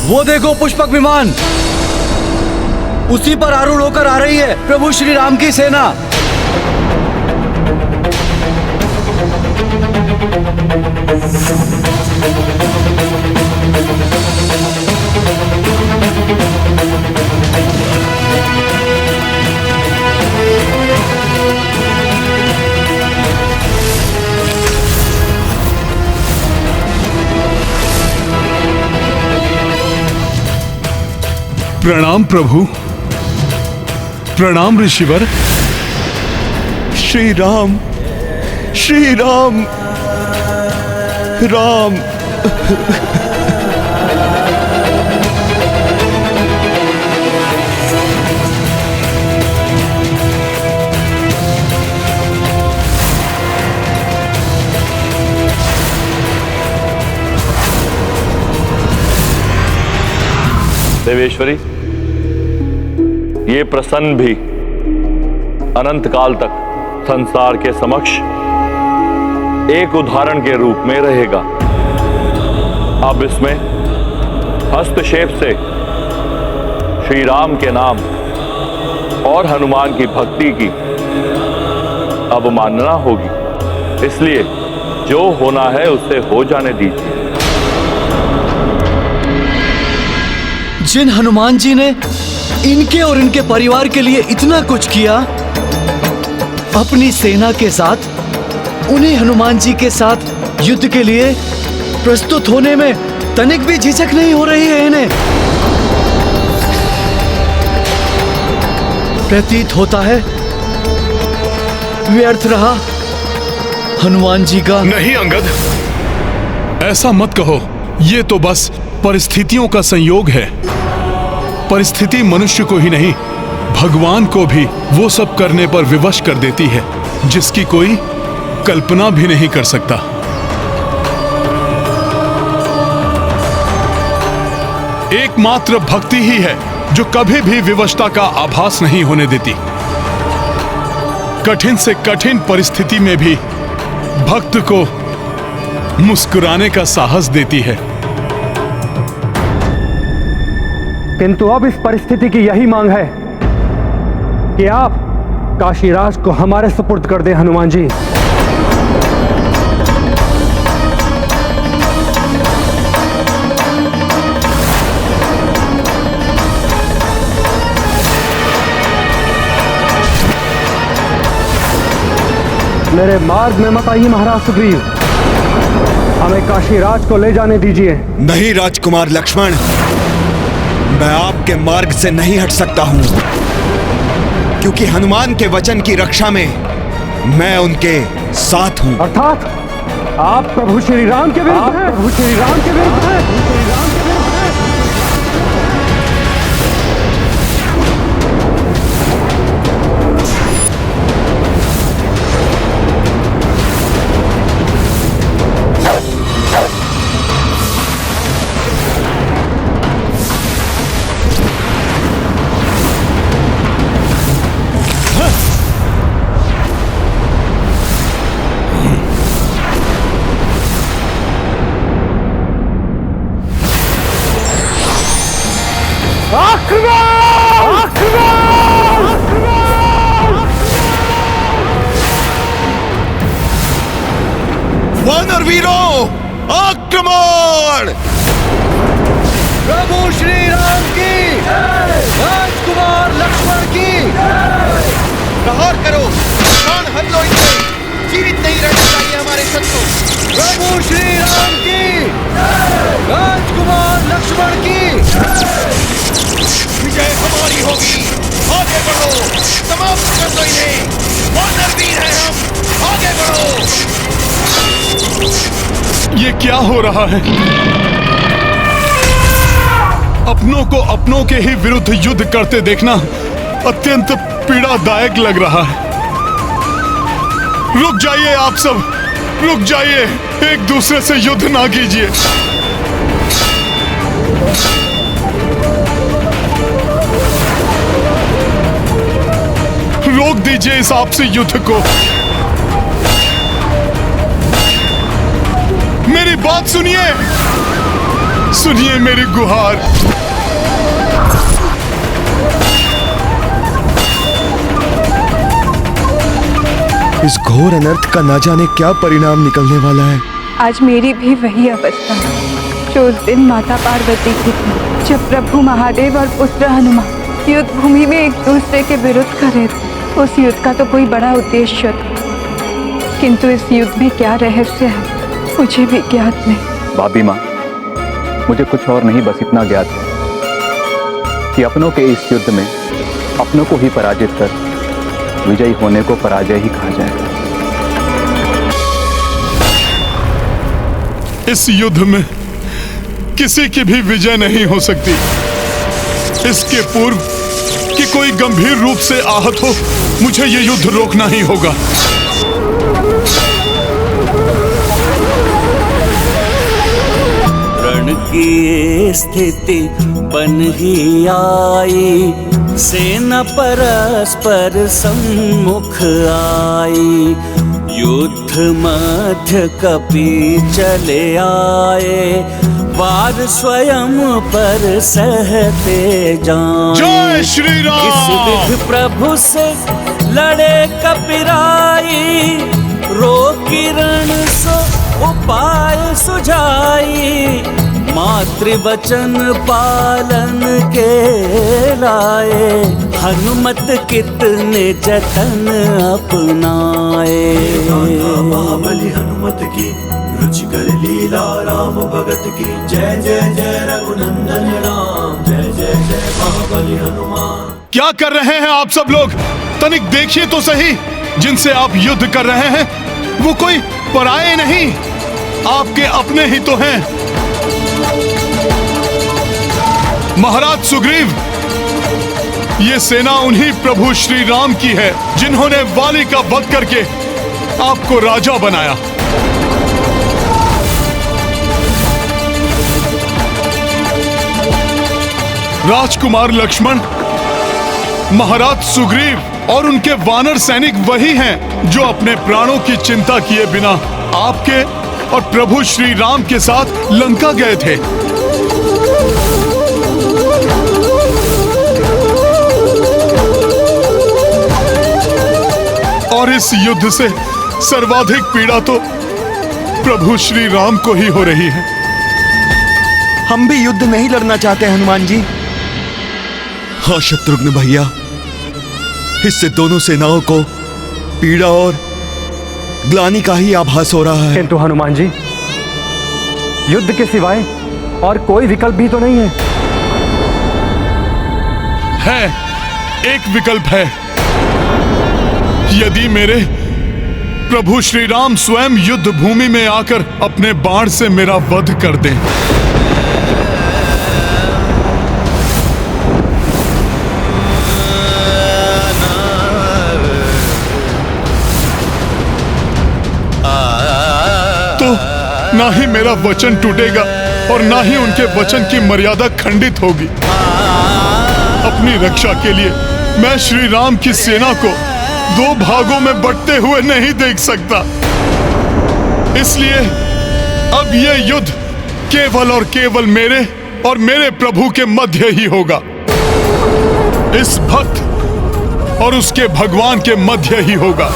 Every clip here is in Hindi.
वो देखो पुष्पक विमान, उसी पर आरूढ़ होकर आ रही है प्रभु श्री राम की सेना। प्रणाम प्रभु, प्रणाम ऋषिवर। श्री राम, श्री राम, राम। देवेश्वरी, ये प्रसन्न भी अनंत काल तक संसार के समक्ष एक उदाहरण के रूप में रहेगा। अब इसमें हस्तक्षेप से श्री राम के नाम और हनुमान की भक्ति की अवमानना होगी, इसलिए जो होना है उसे हो जाने दीजिए। जिन हनुमान जी ने इनके और इनके परिवार के लिए इतना कुछ किया, अपनी सेना के साथ उन्हीं हनुमान जी के साथ युद्ध के लिए प्रस्तुत होने में तनिक भी झिझक नहीं हो रही है इन्हें। प्रतीत होता है व्यर्थ रहा हनुमान जी का। नहीं अंगद, ऐसा मत कहो। ये तो बस परिस्थितियों का संयोग है। परिस्थिति मनुष्य को ही नहीं, भगवान को भी वो सब करने पर विवश कर देती है जिसकी कोई कल्पना भी नहीं कर सकता। एकमात्र भक्ति ही है जो कभी भी विवशता का आभास नहीं होने देती। कठिन से कठिन परिस्थिति में भी भक्त को मुस्कुराने का साहस देती है। किंतु अब इस परिस्थिति की यही मांग है कि आप काशीराज को हमारे सुपुर्द कर दें हनुमान जी। मेरे मार्ग में मत आइए महाराज सुग्रीव, हमें काशीराज को ले जाने दीजिए। नहीं राजकुमार लक्ष्मण, मैं आपके मार्ग से नहीं हट सकता हूं, क्योंकि हनुमान के वचन की रक्षा में मैं उनके साथ हूं। अर्थात आप प्रभु श्री राम के विरुद्ध हैं। प्रभु श्री राम के विरुद्ध हैं। वानर वीरों, आक्रमण! प्रभु श्री राम की, राजकुमार लक्ष्मण की। प्रहार करो, प्राण हर लो इनसे, जीवित नहीं रहना चाहिए हमारे शत्रु। प्रभु श्री राम की, राजकुमार लक्ष्मण की। विजय हमारी होगी, आगे बढ़ो, समाप्त कर दो इन्हें। वानर वीर हैं हम, आगे बढ़ो। ये क्या हो रहा है? अपनों को अपनों के ही विरुद्ध युद्ध करते देखना अत्यंत पीड़ादायक लग रहा है। रुक जाइए आप सब, रुक जाइए, एक दूसरे से युद्ध ना कीजिए। रोक दीजिए इस आपसी युद्ध को। मेरी बात सुनिए, सुनिए मेरी गुहार। इस घोर अनर्थ का ना जाने क्या परिणाम निकलने वाला है। आज मेरी भी वही अवस्था है जो उस दिन माता पार्वती की थी, जब प्रभु महादेव और पुत्र हनुमान युद्ध भूमि में एक दूसरे के विरुद्ध कर रहे थे। उस युद्ध का तो कोई बड़ा उद्देश्य था, किंतु इस युद्ध में क्या रहस्य है मुझे भी ज्ञात नहीं। भाभी माँ, मुझे कुछ और नहीं, बस इतना ज्ञात है कि अपनों के इस युद्ध में अपनों को ही पराजित कर विजयी होने को पराजय ही कहा जाएगा। इस युद्ध में किसी की भी विजय नहीं हो सकती। इसके पूर्व कि कोई गंभीर रूप से आहत हो, मुझे ये युद्ध रोकना ही होगा। रण की स्थिति बन ही आई, सेना परस्पर सम्मुख आई। युद्ध मध्य कपि चले आए, वार स्वयं पर सहते जाएं। जय श्री राम। इस विधि प्रभु से लड़े कपिराई, रोकी रण सो उपाय सुझाई। मातृवचन पालन के लाए, हनुमत कितने जतन अपनाए। महाबली हनुमत की रुचिकर लीला, राम भगत की जय जय जय रघुनंदन राम। जय जय जय महाबली हनुमान। क्या कर रहे हैं आप सब लोग? तनिक देखिए तो सही, जिनसे आप युद्ध कर रहे हैं वो कोई पराये नहीं, आपके अपने ही तो हैं। महाराज सुग्रीव, ये सेना उन्हीं प्रभु श्री राम की है जिन्होंने वाली का वध करके आपको राजा बनाया। राजकुमार लक्ष्मण, महाराज सुग्रीव और उनके वानर सैनिक वही हैं जो अपने प्राणों की चिंता किए बिना आपके और प्रभु श्री राम के साथ लंका गए थे। और इस युद्ध से सर्वाधिक पीड़ा तो प्रभु श्री राम को ही हो रही है। हम भी युद्ध नहीं लड़ना चाहते हनुमान जी। हाँ शत्रुघ्न भैया, इससे दोनों सेनाओं को पीड़ा और ग्लानि का ही आभास हो रहा है। किंतु हनुमान जी, युद्ध के सिवाय और कोई विकल्प भी तो नहीं है। एक विकल्प है। यदि मेरे प्रभु श्री राम स्वयं युद्ध भूमि में आकर अपने बाण से मेरा वध कर दें। तो ना ही मेरा वचन टूटेगा और ना ही उनके वचन की मर्यादा खंडित होगी। अपनी रक्षा के लिए मैं श्री राम की सेना को दो भागों में बंटते हुए नहीं देख सकता। इसलिए अब यह युद्ध केवल और केवल मेरे और मेरे प्रभु के मध्य ही होगा। इस भक्त और उसके भगवान के मध्य ही होगा।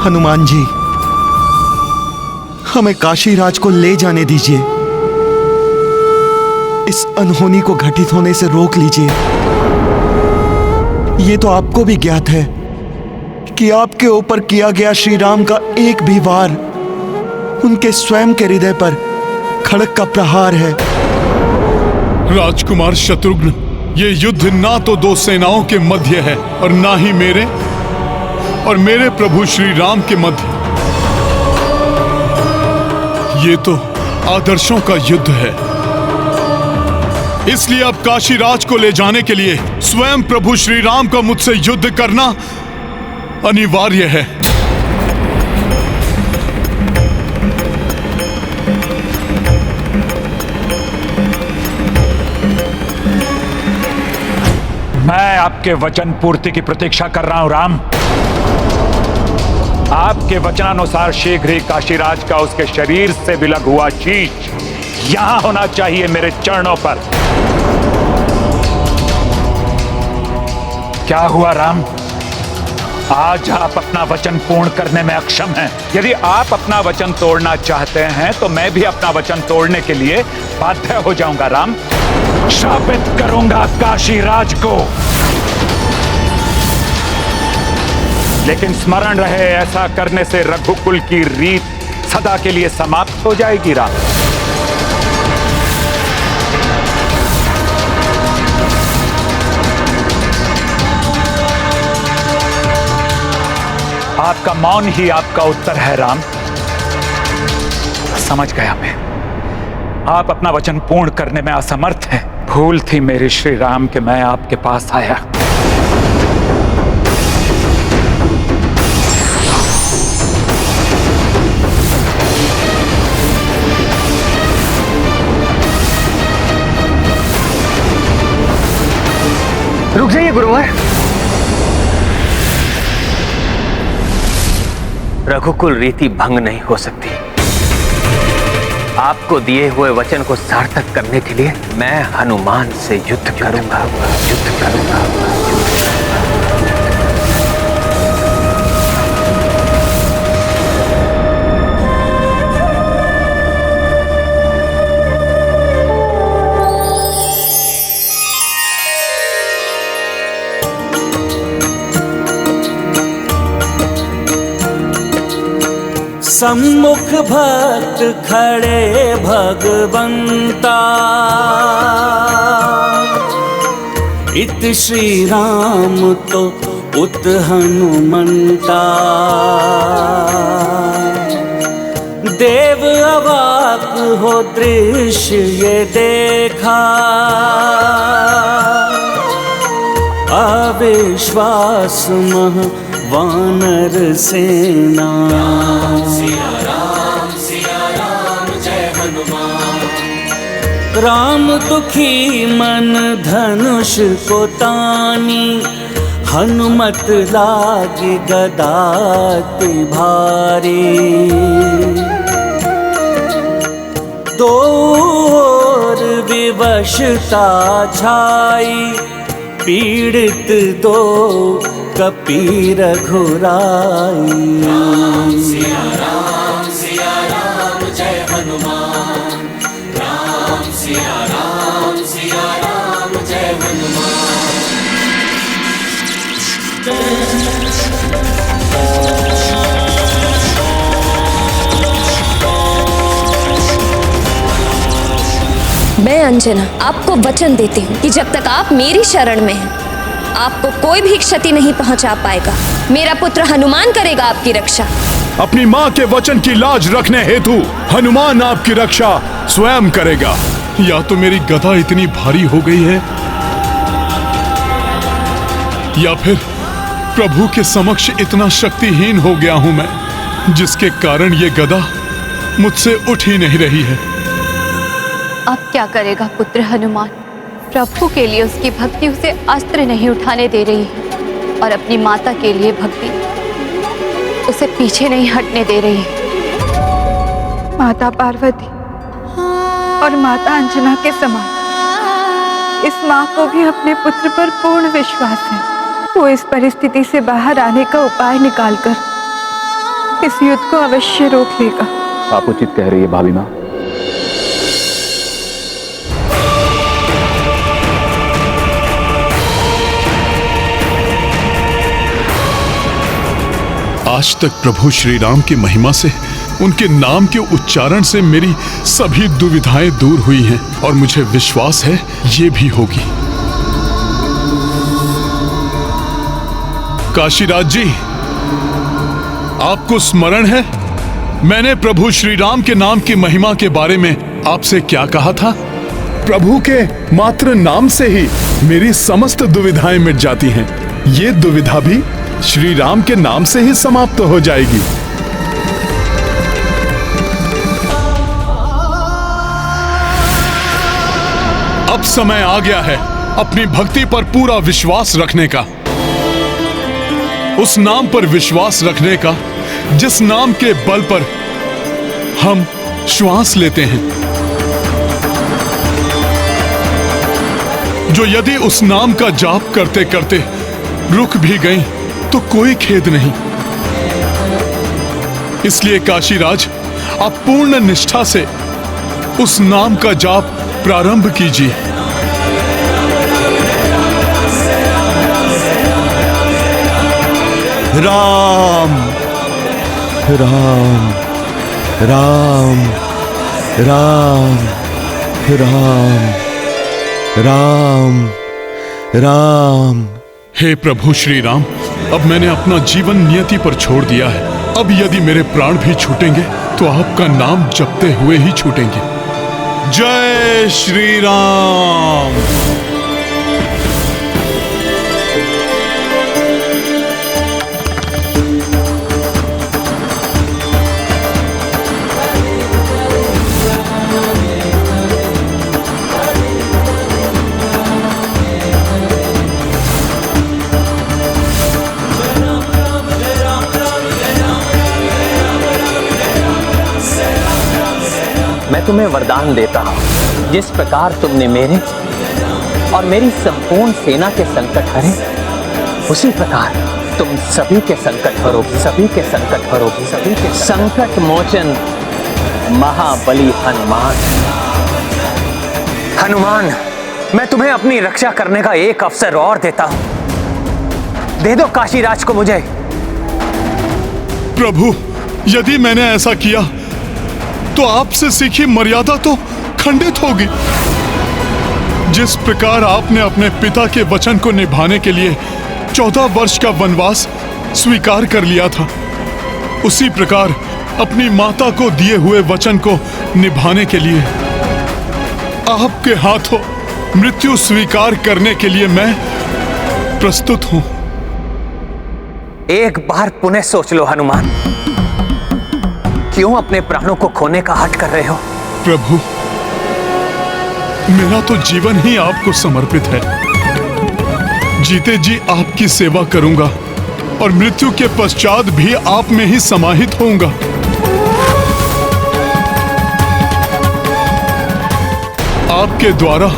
हनुमान जी, हमें काशीराज को ले जाने दीजिए। इस अनहोनी को घटित होने से रोक लीजिए। ये तो आपको भी ज्ञात है कि आपके ऊपर किया गया श्री राम का एक भी वार उनके स्वयं के हृदय पर खड़क का प्रहार है। राजकुमार शत्रुघ्न, ये युद्ध ना तो दो सेनाओं के मध्य है और ना ही मेरे और मेरे प्रभु श्री राम के मध्य। ये तो आदर्शों का युद्ध है। इसलिए अब काशीराज को ले जाने के लिए स्वयं प्रभु श्री राम का मुझसे युद्ध करना अनिवार्य है। मैं आपके वचन पूर्ति की प्रतीक्षा कर रहा हूं राम। आपके वचनानुसार शीघ्र ही काशीराज का उसके शरीर से विलग हुआ शीश यहां होना चाहिए मेरे चरणों पर। क्या हुआ राम? आज आप अपना वचन पूर्ण करने में अक्षम हैं। यदि आप अपना वचन तोड़ना चाहते हैं तो मैं भी अपना वचन तोड़ने के लिए बाध्य हो जाऊंगा राम। शापित करूंगा काशीराज को। लेकिन स्मरण रहे, ऐसा करने से रघुकुल की रीत सदा के लिए समाप्त हो जाएगी राम। आपका मौन ही आपका उत्तर है राम। समझ गया मैं, आप अपना वचन पूर्ण करने में असमर्थ हैं। भूल थी मेरे श्री राम कि मैं आपके पास आया। रुक जाइए गुरुवर। रघुकुल रीति भंग नहीं हो सकती। आपको दिए हुए वचन को सार्थक करने के लिए मैं हनुमान से युद्ध करूंगा। सम्मुख भक्त खड़े भगवंता, इत श्री राम तो उत हनुमंता। देव अवाक हो दृश्य ये देखा, अविश्वास मह वानर सेना। सिया राम जय हनुमान। राम दुखी मन धनुष को तानी, हनुमत लागे गदा भारी। दो ओर विवशता छाई, पीड़ित दो कपी रघुराई। सिया राम जय हनुमान। राम सिया राम जय हनुमान। मैं अंजना आपको वचन देती हूँ कि जब तक आप मेरी शरण में हैं, आपको कोई भी क्षति नहीं पहुंचा पाएगा। मेरा पुत्र हनुमान करेगा आपकी रक्षा। अपनी माँ के वचन की लाज रखने हेतु हनुमान आपकी रक्षा स्वयं करेगा। या तो मेरी गदा इतनी भारी हो गई है, या फिर प्रभु के समक्ष इतना शक्तिहीन हो गया हूं मैं, जिसके कारण ये गदा मुझसे उठ ही नहीं रही है। अब क्या करेगा पुत्र हनुमान? प्रभु के लिए उसकी भक्ति उसे अस्त्र नहीं उठाने दे रही है, और अपनी माता के लिए भक्ति उसे पीछे नहीं हटने दे रही है। माता पार्वती और माता अंजना के समान इस माँ को भी अपने पुत्र पर पूर्ण विश्वास है। वो इस परिस्थिति से बाहर आने का उपाय निकालकर इस युद्ध को अवश्य रोक लेगा। आप उचित कह रही है भाभी माँ। आज तक प्रभु श्री राम की महिमा से, उनके नाम के उच्चारण से मेरी सभी दुविधाएं दूर हुई हैं, और मुझे विश्वास है ये भी होगी। काशीराज जी, आपको स्मरण है मैंने प्रभु श्री राम के नाम की महिमा के बारे में आपसे क्या कहा था? प्रभु के मात्र नाम से ही मेरी समस्त दुविधाएं मिट जाती हैं। ये दुविधा भी श्री राम के नाम से ही समाप्त हो जाएगी। अब समय आ गया है, अपनी भक्ति पर पूरा विश्वास रखने का, उस नाम पर विश्वास रखने का जिस नाम के बल पर हम श्वास लेते हैं, जो यदि उस नाम का जाप करते करते रुक भी गई तो कोई खेद नहीं। इसलिए काशीराज, आप पूर्ण निष्ठा से उस नाम का जाप प्रारंभ कीजिए। राम राम राम राम राम राम राम। हे प्रभु श्री राम, अब मैंने अपना जीवन नियति पर छोड़ दिया है। अब यदि मेरे प्राण भी छूटेंगे तो आपका नाम जपते हुए ही छूटेंगे। जय श्री राम। मैं तुम्हें वरदान देता हूँ, जिस प्रकार तुमने मेरे और मेरी संपूर्ण सेना के संकट हरे, उसी प्रकार तुम सभी के संकट हरोगी, सभी के संकट हरोगी, सभी के संकट मोचन महाबली हनुमान। हनुमान, मैं तुम्हें अपनी रक्षा करने का एक अवसर और देता हूँ। दे दो काशीराज को मुझे। प्रभु, यदि मैंने ऐसा किया तो आपसे सीखी मर्यादा तो खंडित होगी। जिस प्रकार आपने अपने पिता के वचन को निभाने के लिए 14 वर्ष का वनवास स्वीकार कर लिया था, उसी प्रकार अपनी माता को दिए हुए वचन को निभाने के लिए आपके हाथों मृत्यु स्वीकार करने के लिए मैं प्रस्तुत हूं। एक बार पुनः सोच लो हनुमान, क्यों अपने प्राणों को खोने का हठ कर रहे हो? प्रभु, मेरा तो जीवन ही आपको समर्पित है। जीते जी आपकी सेवा करूंगा और मृत्यु के पश्चात भी आप में ही समाहित होऊंगा। आपके द्वारा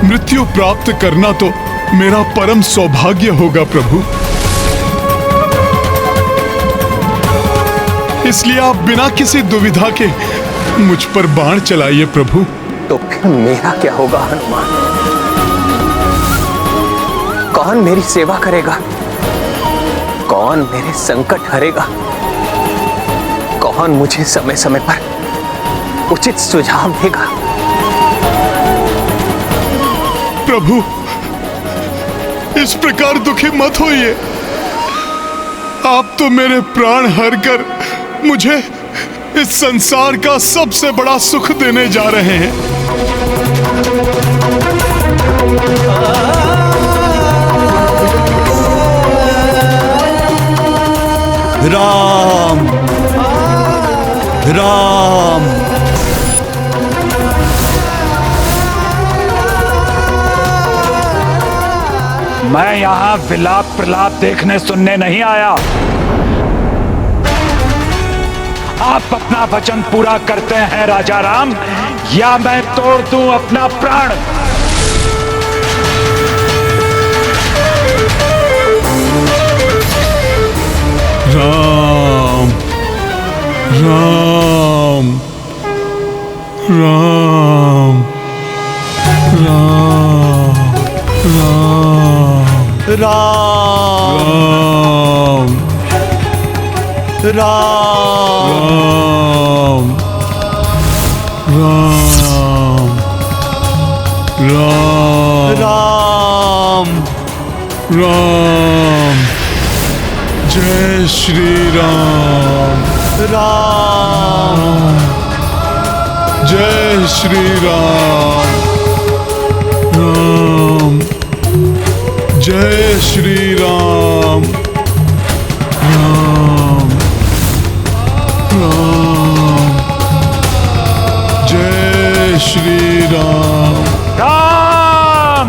मृत्यु प्राप्त करना तो मेरा परम सौभाग्य होगा प्रभु। इसलिए आप बिना किसी दुविधा के मुझ पर बाण चलाइए प्रभु। तो फिर मेरा क्या होगा हनुमान? कौन मेरी सेवा करेगा? कौन मेरे संकट हरेगा? कौन मुझे समय समय पर उचित सुझाव देगा? प्रभु, इस प्रकार दुखी मत होइए। आप तो मेरे प्राण हर कर मुझे इस संसार का सबसे बड़ा सुख देने जा रहे हैं। राम राम। मैं यहां विलाप प्रलाप देखने सुनने नहीं आया। आप अपना वचन पूरा करते हैं राजा राम, या मैं तोड़ दूं अपना प्राण। राम राम राम राम राम राम राम राम राम राम राम। जय श्री राम। राम। जय श्री राम। राम। जय श्री राम। राम राम। जय श्री राम। राम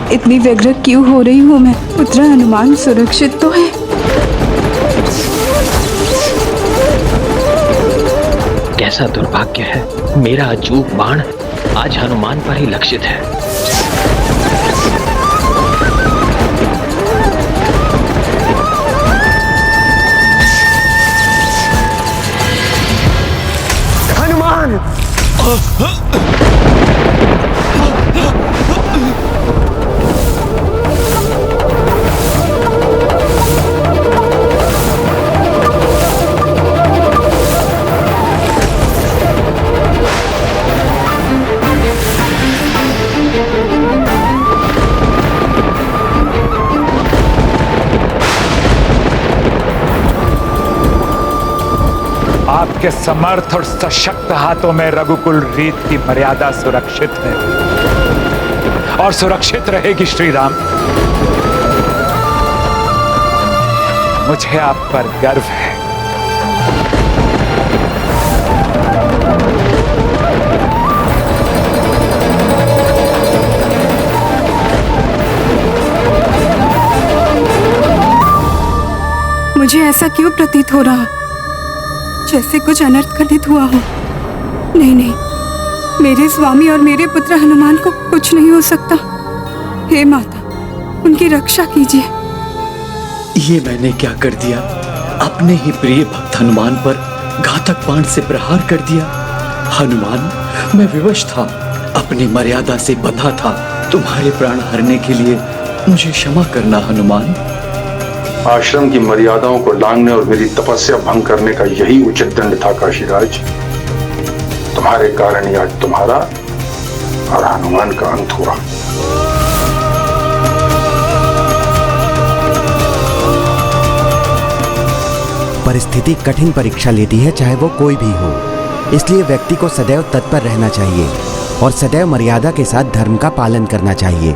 इतनी व्यग्र क्यों हो रही हूँ मैं? पुत्र हनुमान सुरक्षित तो है? कैसा दुर्भाग्य है, मेरा अचूक बाण आज हनुमान पर ही लक्षित है। हनुमान! आपके समर्थ और सशक्त हाथों में रघुकुल रीत की मर्यादा सुरक्षित है और सुरक्षित रहेगी श्री राम। मुझे आप पर गर्व है। मुझे ऐसा क्यों प्रतीत हो रहा, जैसे कुछ अनर्थ घटित हुआ हो? नहीं नहीं, मेरे स्वामी और मेरे पुत्र हनुमान को कुछ नहीं हो सकता। हे माता, उनकी रक्षा कीजिए। ये मैंने क्या कर दिया? अपने ही प्रिय भक्त हनुमान पर घातक बाण से प्रहार कर दिया। हनुमान, मैं विवश था, अपनी मर्यादा से बंधा था। तुम्हारे प्राण हरने के लिए मुझे क्षमा करना हनुमान। आश्रम की मर्यादाओं को लांघने और मेरी तपस्या भंग करने का यही उचित दंड था काशीराज। तुम्हारे कारण ही आज तुम्हारा और हनुमान का अंत हुआ। परिस्थिति कठिन परीक्षा लेती है, चाहे वो कोई भी हो। इसलिए व्यक्ति को सदैव तत्पर रहना चाहिए और सदैव मर्यादा के साथ धर्म का पालन करना चाहिए।